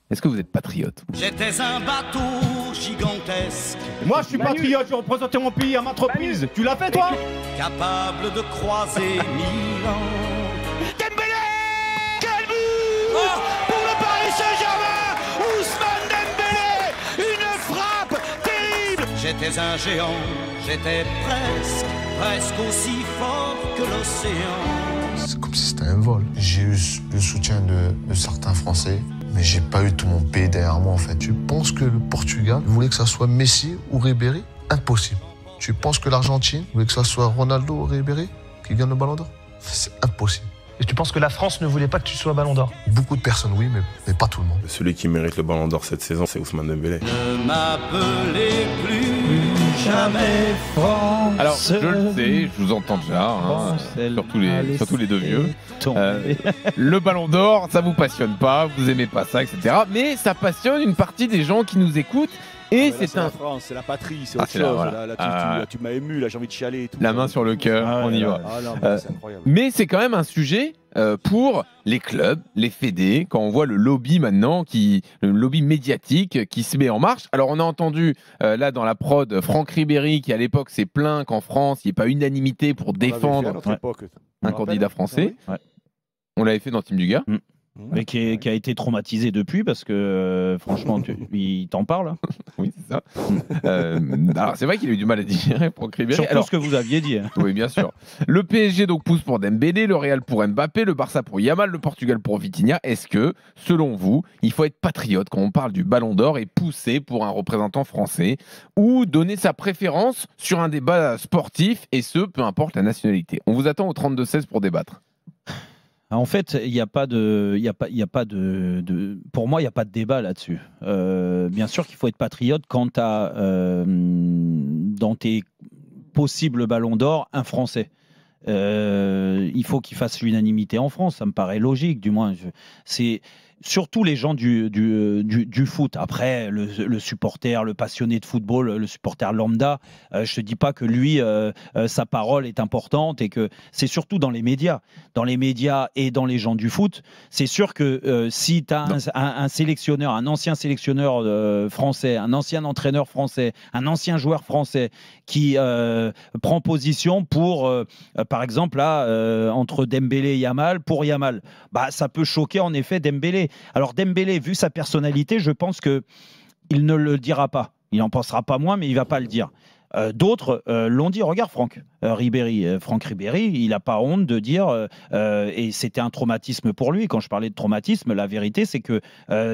Est-ce que vous êtes patriote? J'étais un bateau gigantesque. Moi, je suis patriote, j'ai représenté mon pays à maintes reprises. Tu l'as fait, toi? Capable de croiser Milan. Dembélé! Quel but! Oh, pour le Paris Saint-Germain! Ousmane Dembélé! Une frappe terrible! J'étais un géant, j'étais presque aussi fort que l'océan. C'est comme si c'était un vol. J'ai eu le soutien de certains Français, mais j'ai pas eu tout mon pays derrière moi en fait. Tu penses que le Portugal voulait que ça soit Messi ou Ribéry? Impossible. Tu penses que l'Argentine voulait que ça soit Ronaldo ou Ribéry qui gagne le Ballon d'Or? C'est impossible. Et tu penses que la France ne voulait pas que tu sois Ballon d'Or? Beaucoup de personnes oui, mais pas tout le monde. Celui qui mérite le Ballon d'Or cette saison, c'est Ousmane Dembélé. Ne m'appelez plus jamais France. Alors, je le sais, je vous entends déjà, hein, surtout les deux vieux. Le Ballon d'Or, ça vous passionne pas, vous aimez pas ça, etc. Mais ça passionne une partie des gens qui nous écoutent. Et c'est la France, c'est la patrie, c'est autre chose. Là, tu m'as ému, là, j'ai envie de chialer et tout. La main sur le cœur, on y va. C'est incroyable. Mais c'est quand même un sujet pour les clubs, les fédés, quand on voit le lobby maintenant, le lobby médiatique qui se met en marche. Alors on a entendu là dans la prod Franck Ribéry qui à l'époque s'est plaint qu'en France il n'y ait pas unanimité pour défendre un candidat français. On l'avait fait dans Team du Gars. Mais qui a été traumatisé depuis parce que franchement, il t'en parle. Oui, c'est ça. Alors c'est vrai qu'il a eu du mal à digérer pour Ribéry. Surtout ce que vous aviez dit. Oui, bien sûr. Le PSG donc pousse pour Dembélé, le Real pour Mbappé, le Barça pour Yamal, le Portugal pour Vitinha. Est-ce que, selon vous, il faut être patriote quand on parle du Ballon d'Or et pousser pour un représentant français ou donner sa préférence sur un débat sportif et ce, peu importe la nationalité? On vous attend au 32-16 pour débattre. En fait, il n'y a pas de, pour moi, il n'y a pas de débat là-dessus. Bien sûr qu'il faut être patriote quand tu as dans tes possibles ballons d'or un Français. Il faut qu'il fasse l'unanimité en France, ça me paraît logique, du moins. C'est surtout les gens du foot. Après, le supporter, le passionné de football, le supporter lambda, je ne te dis pas que lui, sa parole est importante et que c'est surtout dans les médias. Dans les médias et dans les gens du foot, c'est sûr que si tu as un sélectionneur, un ancien sélectionneur français, un ancien entraîneur français, un ancien joueur français qui prend position pour, par exemple, là, entre Dembélé et Yamal, pour Yamal, bah, ça peut choquer en effet Dembélé. Alors Dembélé, vu sa personnalité, je pense qu'il ne le dira pas. Il n'en pensera pas moins, mais il ne va pas le dire. D'autres l'ont dit. Regarde Franck Ribéry. Franck Ribéry, il n'a pas honte de dire, et c'était un traumatisme pour lui. Quand je parlais de traumatisme, la vérité, c'est que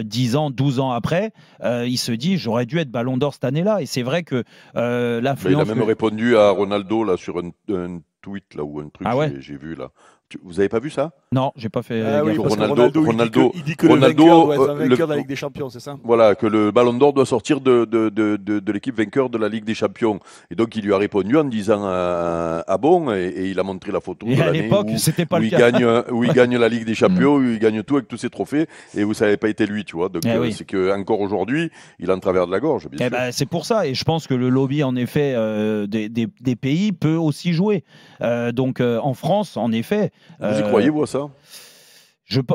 10 ans, 12 ans après, il se dit, j'aurais dû être Ballon d'Or cette année-là. Et c'est vrai que l'influence... Il a même répondu à Ronaldo là, sur un tweet là, ou un truc j'ai vu là. Vous avez pas vu ça? Non, j'ai pas fait. Oui, Ronaldo, il dit que le vainqueur doit être un vainqueur de la Ligue des Champions, c'est ça? Voilà, que le Ballon d'Or doit sortir de l'équipe vainqueur de la Ligue des Champions. Et donc il lui a répondu en disant ah bon, et il a montré la photo et de à l'année l'époque, c'était pas le cas. où il gagne la Ligue des Champions, où il gagne tout avec tous ses trophées, et où ça n'avait pas été lui, tu vois. Donc c'est que encore aujourd'hui, il est en travers de la gorge. Bien sûr. C'est pour ça, et je pense que le lobby en effet des pays peut aussi jouer. Donc en France, en effet. Vous y croyez, vous, à ça?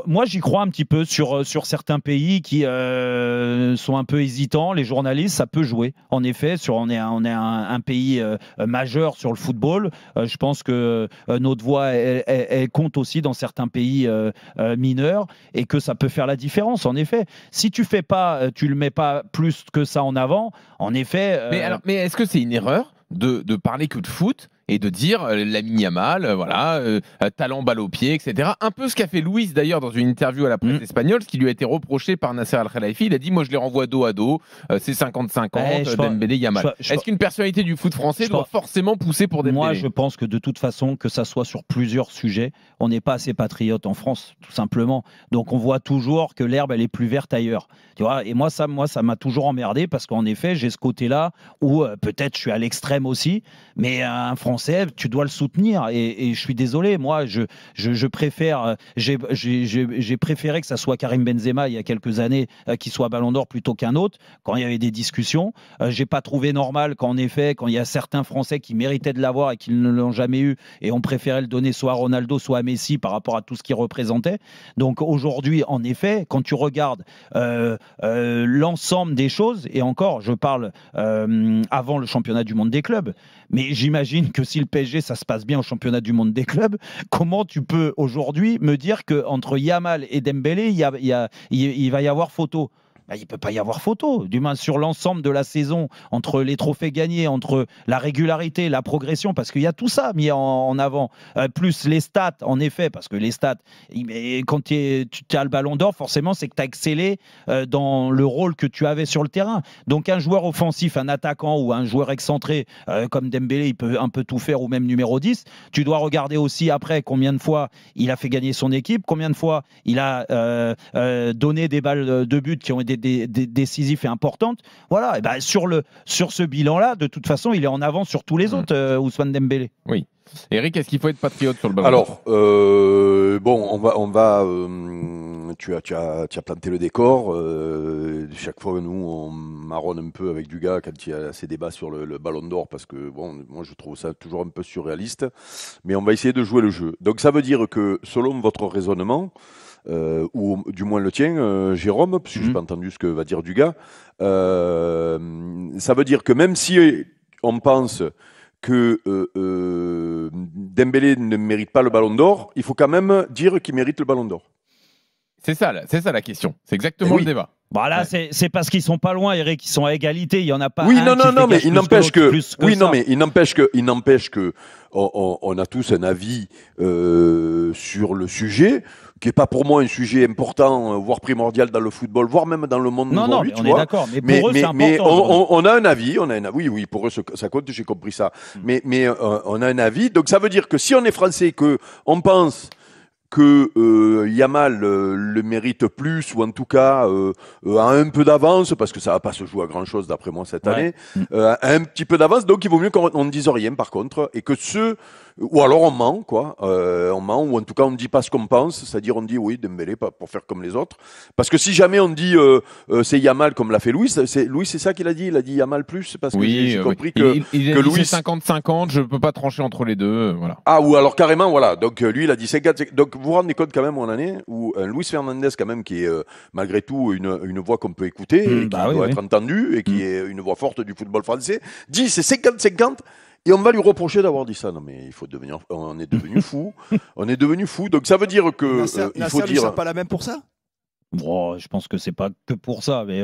Moi, j'y crois un petit peu sur certains pays qui sont un peu hésitants. Les journalistes, ça peut jouer. En effet, on est un pays majeur sur le football. Je pense que notre voix, elle compte aussi dans certains pays mineurs et que ça peut faire la différence. En effet, si tu le mets pas plus que ça en avant, en effet. Mais est-ce que c'est une erreur de parler que de foot et de dire Lamine Yamal, talent balle au pied, etc. Un peu ce qu'a fait Luis d'ailleurs dans une interview à la presse espagnole, ce qui lui a été reproché par Nasser Al-Khelaifi. Il a dit, moi je les renvoie dos à dos, c'est 50-50, Dembélé, Yamal. Est-ce qu'une personnalité du foot français doit forcément pousser pour Dembélé? Moi je pense que de toute façon, que ça soit sur plusieurs sujets, on n'est pas assez patriote en France, tout simplement. Donc on voit toujours que l'herbe elle est plus verte ailleurs. Tu vois, et moi ça m'a toujours emmerdé parce qu'en effet j'ai ce côté-là où peut-être je suis à l'extrême aussi, mais un Français Français, tu dois le soutenir. Et je suis désolé, moi, je préfère, j'ai préféré que ça soit Karim Benzema il y a quelques années qui soit Ballon d'Or plutôt qu'un autre. Quand il y avait des discussions, j'ai pas trouvé normal qu'en effet, quand il y a certains Français qui méritaient de l'avoir et qui ne l'ont jamais eu, et on préférait le donner soit à Ronaldo, soit à Messi par rapport à tout ce qu'il représentait. Donc aujourd'hui, en effet, quand tu regardes l'ensemble des choses, et encore, je parle avant le championnat du monde des clubs, mais j'imagine que si le PSG, ça se passe bien au championnat du monde des clubs, comment tu peux aujourd'hui me dire qu'entre Yamal et Dembélé, il va y avoir photo? Il ne peut pas y avoir photo, du moins sur l'ensemble de la saison, entre les trophées gagnés, entre la régularité, la progression, parce qu'il y a tout ça mis en avant, plus les stats, en effet, parce que les stats, quand tu as le Ballon d'Or, forcément, c'est que tu as excellé dans le rôle que tu avais sur le terrain. Donc un joueur offensif, un attaquant ou un joueur excentré, comme Dembélé, il peut un peu tout faire, ou même numéro 10, tu dois regarder aussi après combien de fois il a fait gagner son équipe, combien de fois il a donné des balles de but qui ont été décisifs et importantes. Voilà, et ben sur ce bilan-là, de toute façon, il est en avance sur tous les autres, Ousmane Dembélé. Oui. Eric, est-ce qu'il faut être patriote sur le ballon? Alors, tu as planté le décor. Chaque fois, nous, on marronne un peu avec Dugas quand il y a ces débats sur le ballon d'or, parce que, bon, moi, je trouve ça toujours un peu surréaliste. Mais on va essayer de jouer le jeu. Donc, ça veut dire que, selon votre raisonnement, ou du moins le tien, Jérôme, parce que je n'ai pas entendu ce que va dire Dugas, ça veut dire que même si on pense que Dembélé ne mérite pas le Ballon d'Or, il faut quand même dire qu'il mérite le Ballon d'Or. C'est ça la question. C'est exactement le débat. Voilà, c'est parce qu'ils sont pas loin, Eric, ils sont à égalité. Il y en a pas. Oui, un mais il n'empêche que. Oui, non, mais il n'empêche que on a tous un avis sur le sujet, qui est pas pour moi un sujet important, voire primordial dans le football, voire même dans le monde aujourd'hui. Non, on est d'accord. Mais pour eux, c'est important. Mais on a un avis. Oui, pour eux, ça compte. J'ai compris ça. Mais on a un avis. Donc ça veut dire que si on est français, que on pense que Yamal le mérite plus, ou en tout cas a un peu d'avance, parce que ça va pas se jouer à grand chose d'après moi cette année, un petit peu d'avance, donc il vaut mieux qu'on ne dise rien par contre, et que ou alors on ment, quoi. On ment, ou en tout cas on ne dit pas ce qu'on pense, c'est-à-dire on dit oui, Dembélé, pas pour faire comme les autres. Parce que si jamais on dit c'est Yamal comme l'a fait Louis, c'est ça qu'il a dit, il a dit Yamal plus, parce que j'ai compris que Louis c'est 50-50, je peux pas trancher entre les deux, voilà. Ah, ou alors carrément, voilà. Donc lui il a dit 50. Donc vous vous rendez compte quand même en année où Luis Fernandez quand même, qui est malgré tout une voix qu'on peut écouter, et qui doit être entendue, et qui est une voix forte du football français, dit c'est 50-50. Et on va lui reprocher d'avoir dit ça. Non, mais on est devenu fou. On est devenu fou. Donc ça veut dire que il faut dire. C'est pas la même pour ça. Bon, je pense que c'est pas que pour ça, mais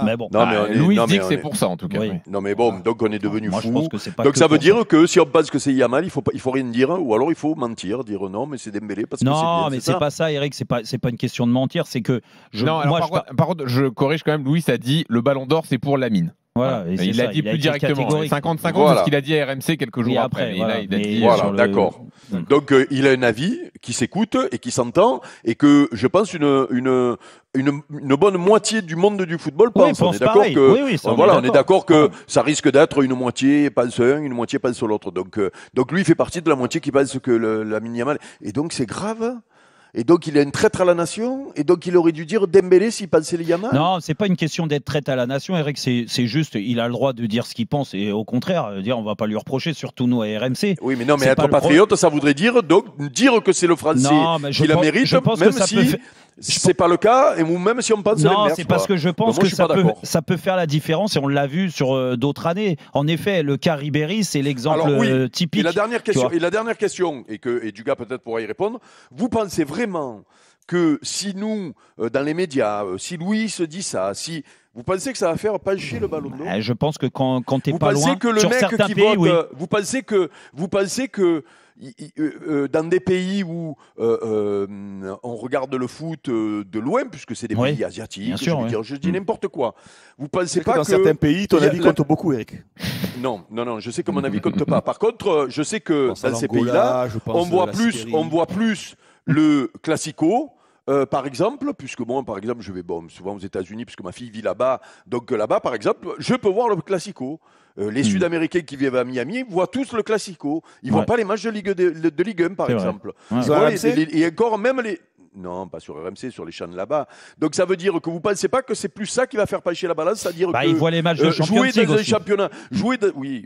mais bon. Louis dit que c'est pour ça en tout cas. Oui. Non mais bon, donc on est devenu fou. Je pense que c'est pas donc que ça veut dire que si on pense que c'est Yamal, il faut rien dire, ou alors il faut mentir, dire non, mais c'est Dembélé parce que c'est bien. Non, mais c'est pas ça, Eric. C'est pas une question de mentir, c'est que par contre, je corrige quand même. Louis a dit le Ballon d'Or c'est pour Lamine. Voilà, il l'a dit plus directement. 50-50, c'est ce qu'il a dit à RMC quelques jours après. Voilà, d'accord. Donc il a un avis qui s'écoute et qui s'entend, et que je pense une bonne moitié du monde du football pense. On est d'accord on est d'accord que ça risque d'être une moitié pense un, une moitié pense l'autre. Donc lui il fait partie de la moitié qui pense que Lamine Yamal. Et donc c'est grave. Et donc il est un traître à la nation, et donc il aurait dû dire Dembélé s'il pensait les Yamal. Non, c'est pas une question d'être traître à la nation, Eric, c'est juste, il a le droit de dire ce qu'il pense, et au contraire, on va pas lui reprocher, surtout nous à RMC. Oui, mais non, mais être patriote, ça voudrait dire que c'est le Français qui la mérite, je pense même que si c'est pas le cas, et même si on pense non, c'est parce que je pense que ça peut faire la différence, et on l'a vu sur d'autres années. En effet, le cas Ribéry, c'est l'exemple typique. Et la dernière question, et Dugas peut-être pourra y répondre, vous pensez vraiment que si nous, dans les médias, si Louis se dit ça, si vous pensez que ça va faire pencher le Ballon d'Or? Je pense que quand t'es pas loin, que le sur mec certains qui pays, vote, vous pensez que dans des pays où on regarde le foot de loin, puisque c'est des pays asiatiques, je dis n'importe quoi. Vous pensez pas que dans certains pays, ton avis compte beaucoup, Eric? Non, je sais que mon avis compte pas. Par contre, je sais que dans ces pays-là, on voit plus le classico, par exemple, puisque moi, par exemple, je vais souvent aux États-Unis, puisque ma fille vit là-bas. Donc là-bas, par exemple, je peux voir le Classico. Les Sud-Américains qui vivent à Miami voient tous le Classico. Ils ne voient pas les matchs de Ligue 1, par exemple. Et encore même les... Non, pas sur RMC, sur les chaînes là-bas. Donc ça veut dire que vous ne pensez pas que c'est plus ça qui va faire pencher la balance, c'est-à-dire que ils voient les matchs de jouer dans un aussi. championnat,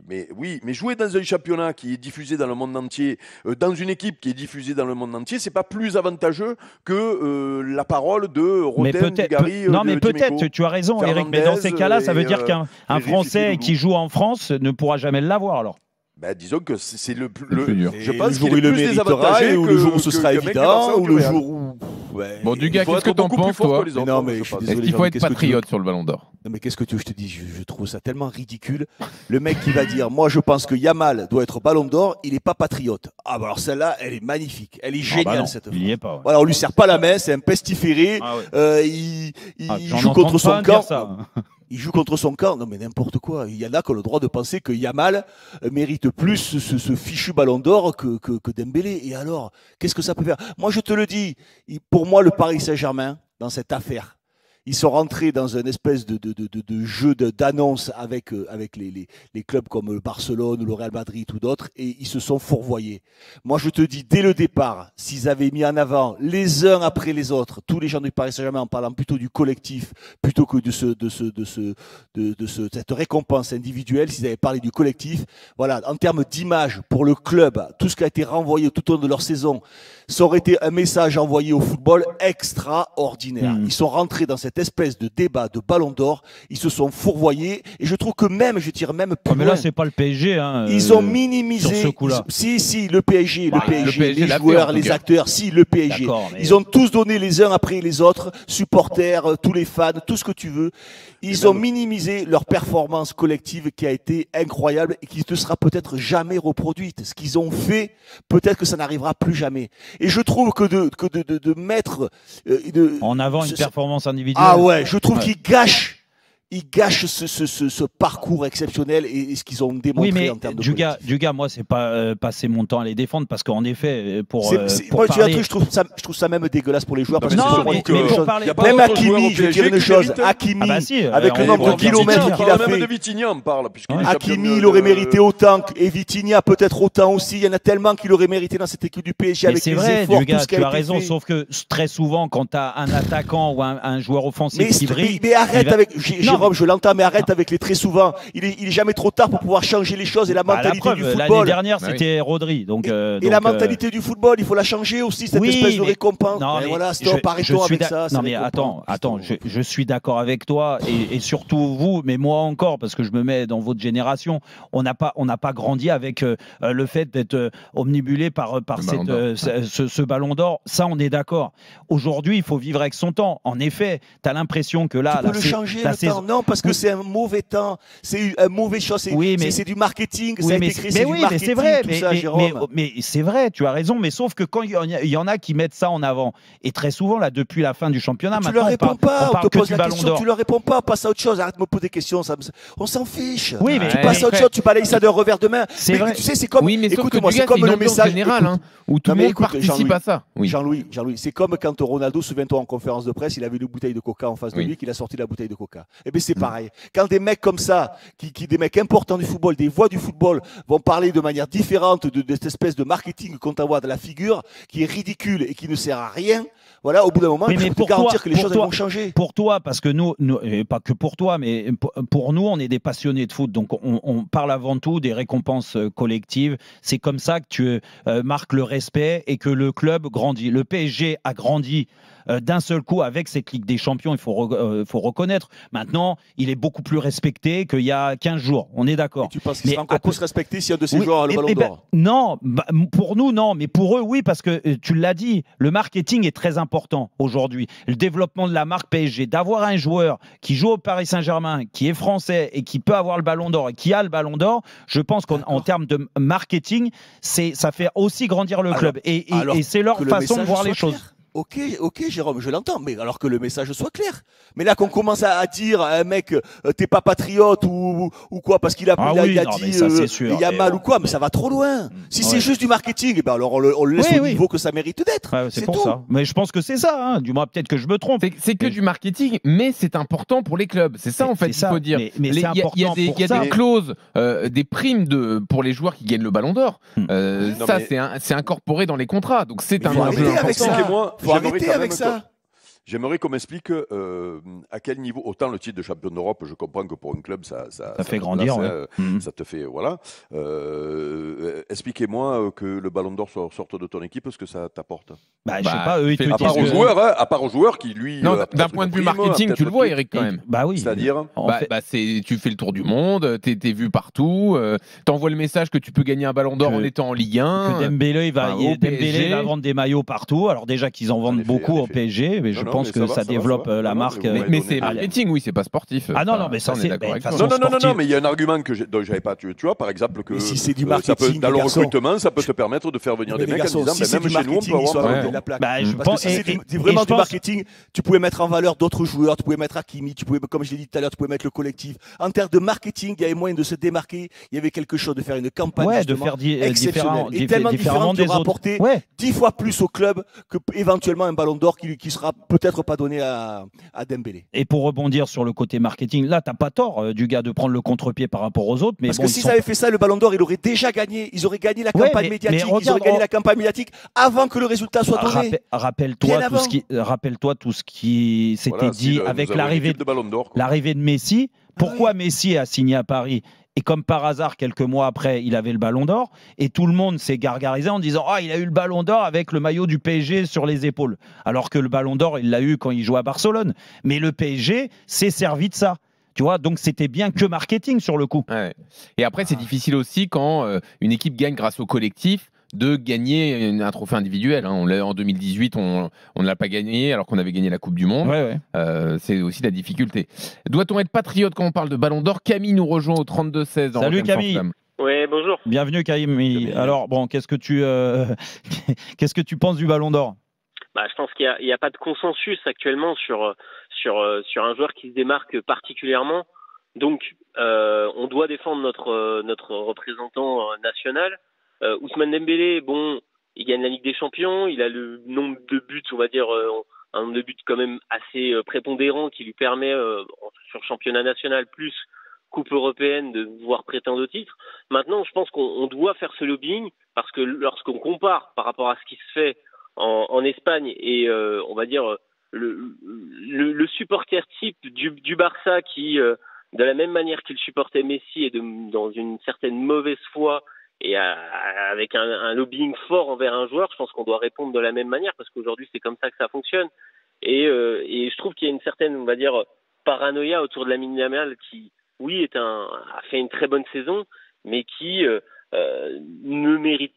mais jouer dans un championnat qui est diffusé dans le monde entier, dans une équipe qui est diffusée dans le monde entier, c'est pas plus avantageux que la parole de Roten, Dugarry. Non, mais peut-être. Tu as raison, Eric. Mais dans ces cas-là, ça veut dire qu'un Français qui joue en France ne pourra jamais l'avoir alors. Disons que c'est le plus dur. Je pense qu'il est plus désavantagé, ou le jour où ce sera évident, ou le jour où... Bon, Dugas, qu'est-ce que t'en penses, toi? Est-ce qu'il faut être patriote sur le Ballon d'Or? Non, mais qu'est-ce que tu veux que je te dise? Je trouve ça tellement ridicule. Le mec qui va dire, moi je pense que Yamal doit être Ballon d'Or, il n'est pas patriote. Ah bah alors celle-là, elle est magnifique, elle est géniale cette fois. Il y est pas. Voilà, on lui serre pas la main, c'est un pestiféré. Il joue contre son camp. Il joue contre son camp. Non mais n'importe quoi. Il y en a qui ont le droit de penser que Yamal mérite plus ce fichu Ballon d'Or que Dembélé. Et alors, qu'est-ce que ça peut faire? Moi je te le dis, pour moi le Paris Saint-Germain, dans cette affaire, ils sont rentrés dans une espèce de jeu d'annonce avec les clubs comme le Barcelone ou le Real Madrid ou d'autres, et ils se sont fourvoyés. Moi, je te dis, dès le départ, s'ils avaient mis en avant les uns après les autres, tous les gens du Paris Saint-Germain, en parlant plutôt du collectif, plutôt que de cette récompense individuelle, s'ils avaient parlé du collectif, voilà, en termes d'image pour le club, tout ce qui a été renvoyé tout au long de leur saison, ça aurait été un message envoyé au football extraordinaire. Ils sont rentrés dans cette espèce de débat de Ballon d'Or, ils se sont fourvoyés, et je trouve que même, je tire même plus mais loin, là c'est pas le PSG ils ont minimisé sur ce coup-là. Si le PSG, le PSG, les joueurs, les acteurs, le PSG, mais... ils ont tous donné les uns après les autres, supporters, tous les fans, tout ce que tu veux, ils ont minimisé leur performance collective qui a été incroyable et qui ne sera peut-être jamais reproduite. Ce qu'ils ont fait, peut-être que ça n'arrivera plus jamais. Et je trouve que de mettre en avant une performance individuelle. Ah ouais, je trouve qu'ils gâchent ce parcours exceptionnel et ce qu'ils ont démontré en termes de collectif. Dugas, moi, c'est pas passer mon temps à les défendre parce qu'en effet, pour moi, parler... je trouve ça même dégueulasse pour les joueurs. Parce mais pour parler... Même Hakimi, je vais dire une chose, Hakimi, avec le nombre de kilomètres qu'il a fait, de Vitinha, on parle. Hakimi, il aurait mérité autant, et Vitinha peut-être autant aussi. Il y en a tellement qu'il aurait mérité dans cette équipe du PSG avec les efforts, tout ce qui a été fait. Tu as raison, sauf que très souvent, quand tu as un attaquant ou un joueur offensif qui brille... Mais arrête avec... Jérôme, je l'entends, mais arrête avec les très souvent. Il est jamais trop tard pour pouvoir changer les choses et la mentalité du football. L'année dernière, c'était Rodri. Et la mentalité du football, il faut la changer aussi, cette espèce de récompense. Non, mais voilà, stop, arrêtons avec ça. Non, mais attends, je suis d'accord avec toi et surtout vous, mais moi encore, parce que je me mets dans votre génération, on n'a pas grandi avec le fait d'être omnibulé par ce Ballon d'Or. Ça, on est d'accord. Aujourd'hui, il faut vivre avec son temps. En effet, tu as l'impression que là... Tu peux le changer, le temps. Non, parce que c'est un mauvais temps, c'est un mauvais choix, c'est du marketing, ça a été créé, c'est du marketing, c'est vrai, tout ça, Jérôme. Mais c'est vrai, tu as raison, mais sauf que quand il y en a qui mettent ça en avant, et très souvent, là, depuis la fin du championnat, tu leur réponds pas, on te pose la question, tu leur réponds pas, passe à autre chose, arrête de me poser des questions, on s'en fiche. Oui, mais tu passes à autre chose, tu balayes ça d'un revers de main. C'est vrai. Tu sais, c'est comme, écoute-moi, c'est comme le message général, où tout le monde participe à ça. Jean-Louis, c'est comme quand Ronaldo, souviens-toi en conférence de presse, il avait une bouteille de coca en face de lui, qu'il a sorti la bouteille de coca. Eh bien, c'est pareil. Quand des mecs comme ça, des mecs importants du football, des voix du football, vont parler de manière différente de cette espèce de marketing qu'on t'envoie de la figure, qui est ridicule et qui ne sert à rien, voilà, au bout d'un moment, je peux te garantir que les choses vont changer. Pour toi, parce que nous, et pas que pour toi, mais pour nous, on est des passionnés de foot, donc on parle avant tout des récompenses collectives. C'est comme ça que tu marques le respect et que le club grandit. Le PSG a grandi d'un seul coup avec cette Ligue des Champions, il faut reconnaître. Maintenant, il est beaucoup plus respecté qu'il y a 15 jours, on est d'accord. Tu penses qu'il sera encore plus respecté s'il y a de ces joueurs le Ballon d'Or? Non, pour nous, non, mais pour eux, oui, parce que tu l'as dit, le marketing est très important aujourd'hui. Le développement de la marque PSG, d'avoir un joueur qui joue au Paris Saint-Germain, qui est français et qui peut avoir le Ballon d'Or et qui a le Ballon d'Or, je pense qu'en termes de marketing, ça fait aussi grandir le club. Et c'est leur façon de voir les choses. Ok, Jérôme, je l'entends, mais alors que le message soit clair. Mais là, qu'on commence à dire à un mec, t'es pas patriote ou quoi, parce qu'il a dit Yamal ou quoi, mais ça va trop loin. Si c'est juste du marketing, eh ben alors on le laisse au niveau que ça mérite d'être. Ouais, c'est pour tout. Ça. Mais je pense que c'est ça, du moins peut-être que je me trompe. C'est que du marketing, mais c'est important pour les clubs. C'est ça en fait qu'il faut dire. Mais il y a des clauses, des primes pour les joueurs qui gagnent le Ballon d'Or. Ça, c'est incorporé dans les contrats. Donc c'est un enjeu important. Faut arrêter avec ça. J'aimerais qu'on m'explique à quel niveau, autant le titre de champion d'Europe, je comprends que pour un club, ça fait grandir. Ça te fait, voilà. Expliquez-moi que le Ballon d'Or sorte de ton équipe, ce que ça t'apporte. Je sais pas, eux, ils te disent à part aux joueurs qui, lui... Non, d'un point de vue marketing, tu le vois, Eric, quand même. Bah oui. C'est-à-dire tu fais le tour du monde, t'es vu partout, t'envoies le message que tu peux gagner un Ballon d'Or en étant en Ligue 1. Que Dembélé va vendre des maillots partout. Alors déjà qu'ils en vendent beaucoup au PSG, mais je pense que ça développe la marque. Mais c'est marketing, oui, c'est pas sportif. Ah non, mais ça, on est d'accord avec ça. Non, mais il y a un argument dont j'avais pas. Tu vois, par exemple, que si c'est du marketing, dans le recrutement, ça peut te permettre de faire venir des mecs en disant, même chez nous, on peut avoir la plaque. Parce que si c'est vraiment du marketing, tu pouvais mettre en valeur d'autres joueurs, tu pouvais mettre Hakimi, tu pouvais, comme je l'ai dit tout à l'heure, tu pouvais mettre le collectif. En termes de marketing, il y avait moyen de se démarquer. Il y avait quelque chose de faire une campagne de faire exceptionnelle et tellement différente de rapporter 10 fois plus au club que éventuellement un Ballon d'Or qui sera peut-être pas donné à Dembélé. Et pour rebondir sur le côté marketing, là, t'as pas tort du gars de prendre le contre-pied par rapport aux autres. Mais parce que s'ils avaient fait ça, le Ballon d'Or, il aurait déjà gagné. Ils auraient gagné la campagne médiatique. Ils auraient gagné la campagne médiatique avant que le résultat soit donné. Rappelle-toi tout ce qui s'était dit avec l'arrivée de Messi. Pourquoi Messi a signé à Paris ? Et comme par hasard, quelques mois après, il avait le Ballon d'Or. Et tout le monde s'est gargarisé en disant « Ah, il a eu le Ballon d'Or avec le maillot du PSG sur les épaules. » Alors que le Ballon d'Or, il l'a eu quand il jouait à Barcelone. Mais le PSG s'est servi de ça. Tu vois, donc c'était bien que marketing sur le coup. Ouais. Et après, c'est difficile aussi quand une équipe gagne grâce au collectif de gagner un trophée individuel. En 2018, on ne l'a pas gagné alors qu'on avait gagné la Coupe du Monde. C'est aussi la difficulté. Doit-on être patriote quand on parle de Ballon d'Or ? Camille nous rejoint au 32-16. Salut Camille. Oui, bonjour. Bienvenue Camille. Alors, bon, qu'est-ce que tu penses du Ballon d'Or ? Je pense qu'il n'y a pas de consensus actuellement sur un joueur qui se démarque particulièrement. Donc, on doit défendre notre représentant national. Ousmane Dembélé, il gagne la Ligue des Champions, il a le nombre de buts, on va dire, un nombre de buts quand même assez prépondérant qui lui permet, sur championnat national plus Coupe européenne, de pouvoir prétendre au titre. Maintenant, je pense qu'on doit faire ce lobbying parce que lorsqu'on compare par rapport à ce qui se fait en Espagne et on va dire le supporter type du Barça qui, de la même manière qu'il supportait Messi et dans une certaine mauvaise foi, et avec un lobbying fort envers un joueur, je pense qu'on doit répondre de la même manière parce qu'aujourd'hui c'est comme ça que ça fonctionne. Et je trouve qu'il y a une certaine, on va dire, paranoïa autour de Lamine Yamal qui, oui, a fait une très bonne saison, mais qui ne mérite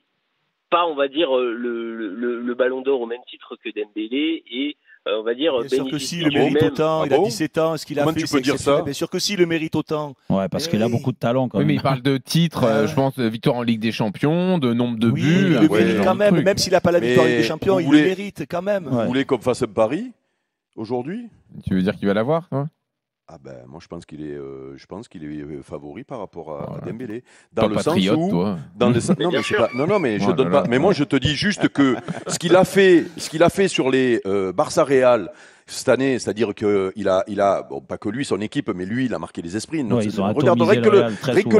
pas, on va dire, le Ballon d'Or au même titre que Dembélé et on va dire. Bien sûr que si, le mérite autant. Il a 17 ans. Ce qu'il a fait, tu peux dire ça ? Bien sûr que si, le mérite autant. Ouais, parce qu'il a beaucoup de talent quand même. Oui, mais il parle de titres, je pense, de victoire en Ligue des Champions, de nombre de buts. Il le mérite quand même. Même s'il n'a pas la victoire en Ligue des Champions, il le mérite quand même. Vous voulez qu'on fasse un pari aujourd'hui ? Tu veux dire qu'il va l'avoir, toi ? Moi je pense qu'il est favori par rapport à Dembélé dans le sens où toi. Je donne pas, mais moi je te dis juste que ce qu'il a fait sur les Barça Real cette année, c'est-à-dire qu'il a pas que lui, son équipe, mais lui, il a marqué les esprits. Donc, regarde, rien que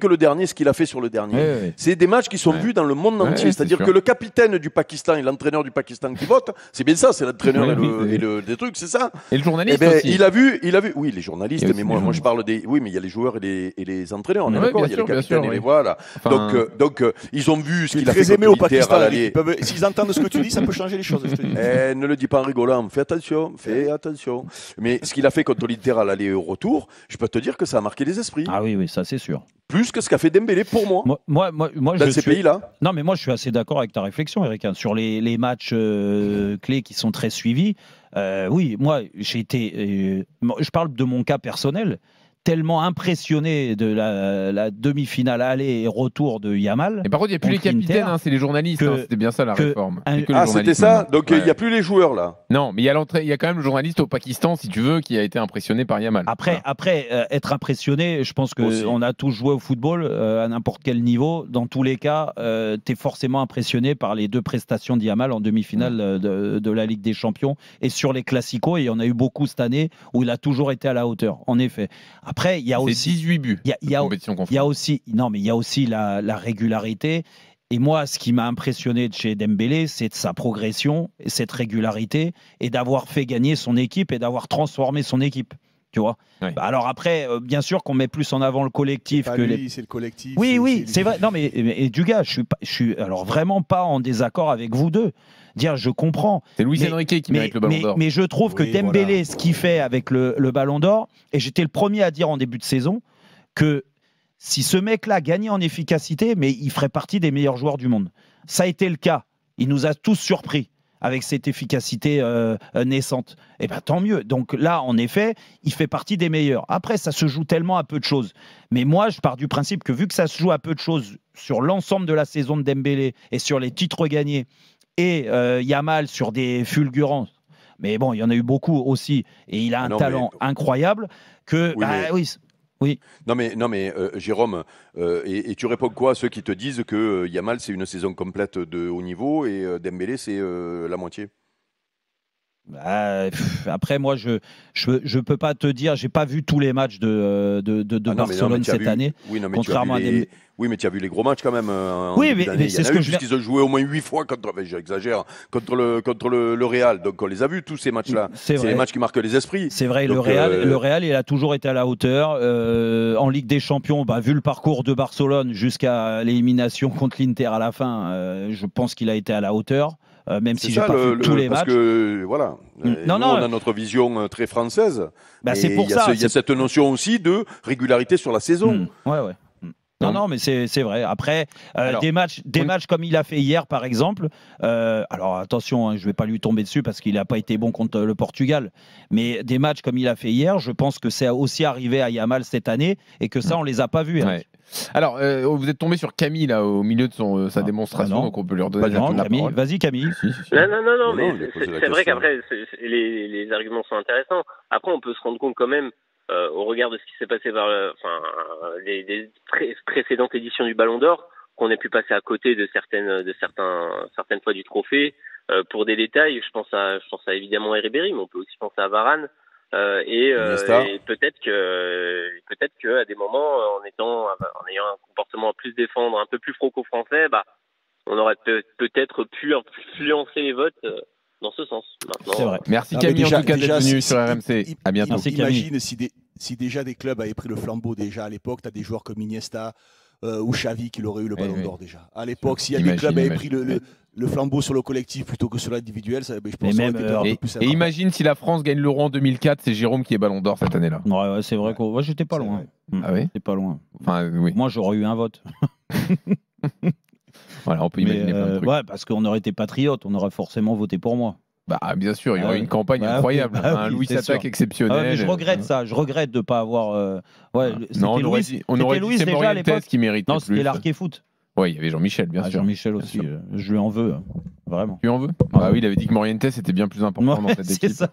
le dernier, ce qu'il a fait sur le dernier. C'est des matchs qui sont vus dans le monde entier. C'est-à-dire que le capitaine du Pakistan et l'entraîneur du Pakistan qui votent, c'est bien ça, c'est l'entraîneur et des trucs, c'est ça. Et le journaliste aussi. Il a vu, oui, les journalistes, mais moi je parle des, oui, mais il y a les joueurs et les entraîneurs, on est d'accord, il y a les capitaines et les voilà. Donc, ils ont vu ce qu'il a fait. Très aimé au Pakistan. S'ils entendent ce que tu dis, ça peut changer les choses. Ne le dis pas en rigolant, fais attention. Mais ce qu'il a fait contre l'Inter à l'aller et au retour, je peux te dire que ça a marqué les esprits. Ah oui, ça c'est sûr. Plus que ce qu'a fait Dembélé pour moi. Moi dans ces pays-là. Non, mais moi je suis assez d'accord avec ta réflexion, Eric, sur les matchs clés qui sont très suivis. Oui, moi j'ai été. Je parle de mon cas personnel. tellement impressionné de la demi-finale aller et retour de Yamal. Et par contre, il n'y a plus les capitaines, c'est les journalistes. C'était bien ça la réforme. C'était ça. Donc il n'y a plus les joueurs là. Non, mais il y a quand même le journaliste au Pakistan, si tu veux, qui a été impressionné par Yamal. Après, être impressionné, je pense qu'on a tous joué au football à n'importe quel niveau. Dans tous les cas, tu es forcément impressionné par les 2 prestations de Yamal en demi-finale de la Ligue des Champions et sur les classicos. Et il y en a eu beaucoup cette année où il a toujours été à la hauteur, en effet. Après, il y a aussi 18 buts. Il y a aussi la régularité. Et moi, ce qui m'a impressionné de chez Dembélé, c'est de sa progression, et cette régularité, et d'avoir fait gagner son équipe et d'avoir transformé son équipe. Tu vois. Oui. Bah alors après, bien sûr qu'on met plus en avant le collectif que c'est le collectif. Oui, c'est vrai. Non, mais Dugas, je suis alors vraiment pas en désaccord avec vous deux. Dire, je comprends. C'est Luis Enrique qui mérite le Ballon d'Or. Mais je trouve que Dembélé, ce qu'il fait avec le Ballon d'Or, et j'étais le premier à dire en début de saison que si ce mec-là gagnait en efficacité, mais il ferait partie des meilleurs joueurs du monde. Ça a été le cas. Il nous a tous surpris avec cette efficacité naissante. Et bien, tant mieux. Donc là, en effet, il fait partie des meilleurs. Après, ça se joue tellement à peu de choses. Mais moi, je pars du principe que vu que ça se joue à peu de choses sur l'ensemble de la saison de Dembélé et sur les titres gagnés, et Yamal sur des fulgurances, mais bon, il y en a eu beaucoup aussi, et il a un talent incroyable, que... Oui. Non mais Jérôme, et tu réponds quoi à ceux qui te disent que Yamal c'est une saison complète de haut niveau et Dembélé c'est la moitié? Après, moi, je peux pas te dire, j'ai pas vu tous les matchs de Barcelone cette année, contrairement à Dembélé. Oui, mais tu as vu les gros matchs quand même. Oui, mais c'est ce que je puisqu'ils ont joué au moins 8 fois j'exagère, contre le Real. Donc on les a vus tous ces matchs-là. C'est les matchs qui marquent les esprits. C'est vrai. Donc, le Real, il a toujours été à la hauteur. En Ligue des Champions, vu le parcours de Barcelone jusqu'à l'élimination contre l'Inter à la fin, je pense qu'il a été à la hauteur. Même si j'ai pas vu tous les matchs. Parce que voilà, on a notre vision très française. C'est pour ça. Il y a cette notion aussi de régularité sur la saison. Ouais. Non, mais c'est vrai. Après, des matchs comme il a fait hier, par exemple. Alors attention, je ne vais pas lui tomber dessus parce qu'il n'a pas été bon contre le Portugal. Mais des matchs comme il a fait hier, je pense que c'est aussi arrivé à Yamal cette année et que ça, on les a pas vus. Ouais. Alors, vous êtes tombé sur Camille là au milieu de sa démonstration, donc on peut lui redonner la parole. Vas-y, Camille. Non, mais c'est vrai qu'après, les arguments sont intéressants. Après, on peut se rendre compte quand même. Au regard de ce qui s'est passé par les précédentes éditions du Ballon d'Or, qu'on ait pu passer à côté de certaines fois du trophée. Pour des détails, je pense à évidemment Ribéry, mais on peut aussi penser à Varane. Et peut-être que à des moments, en ayant un comportement à plus défendre, un peu plus franco-français, on aurait peut-être pu influencer les votes. Dans ce sens. Maintenant, c'est vrai. Merci Camille en tout cas d'être venu sur RMC. À bientôt. Imagine si déjà des clubs avaient pris le flambeau déjà à l'époque, tu as des joueurs comme Iniesta ou Xavi qui l'auraient eu le Ballon d'Or déjà. À l'époque, s'il y a des clubs avaient pris le flambeau sur le collectif plutôt que sur l'individuel, je pense et imagine si la France gagne l'Euro en 2004, c'est Jérôme qui est Ballon d'Or cette année-là. Ouais, c'est vrai que moi j'étais pas loin. Ah oui, j'étais pas loin. Enfin, oui. Moi j'aurais eu un vote. Voilà, on peut imaginer plein de trucs. Ouais, parce qu'on aurait été patriote, on aurait forcément voté pour moi. Bien sûr, il y aurait une campagne incroyable, un Louis Attaque exceptionnel. Mais je regrette ça, je regrette de ne pas avoir. Non, on aurait dit c'est Morientes qui mérite. Non, c'était l'Arquet Foot. Oui, il y avait Jean-Michel, bien sûr. Jean-Michel aussi, je lui en veux, vraiment. Tu en veux? Oui, il avait dit que Morientes était bien plus important dans cette équipe. C'est ça.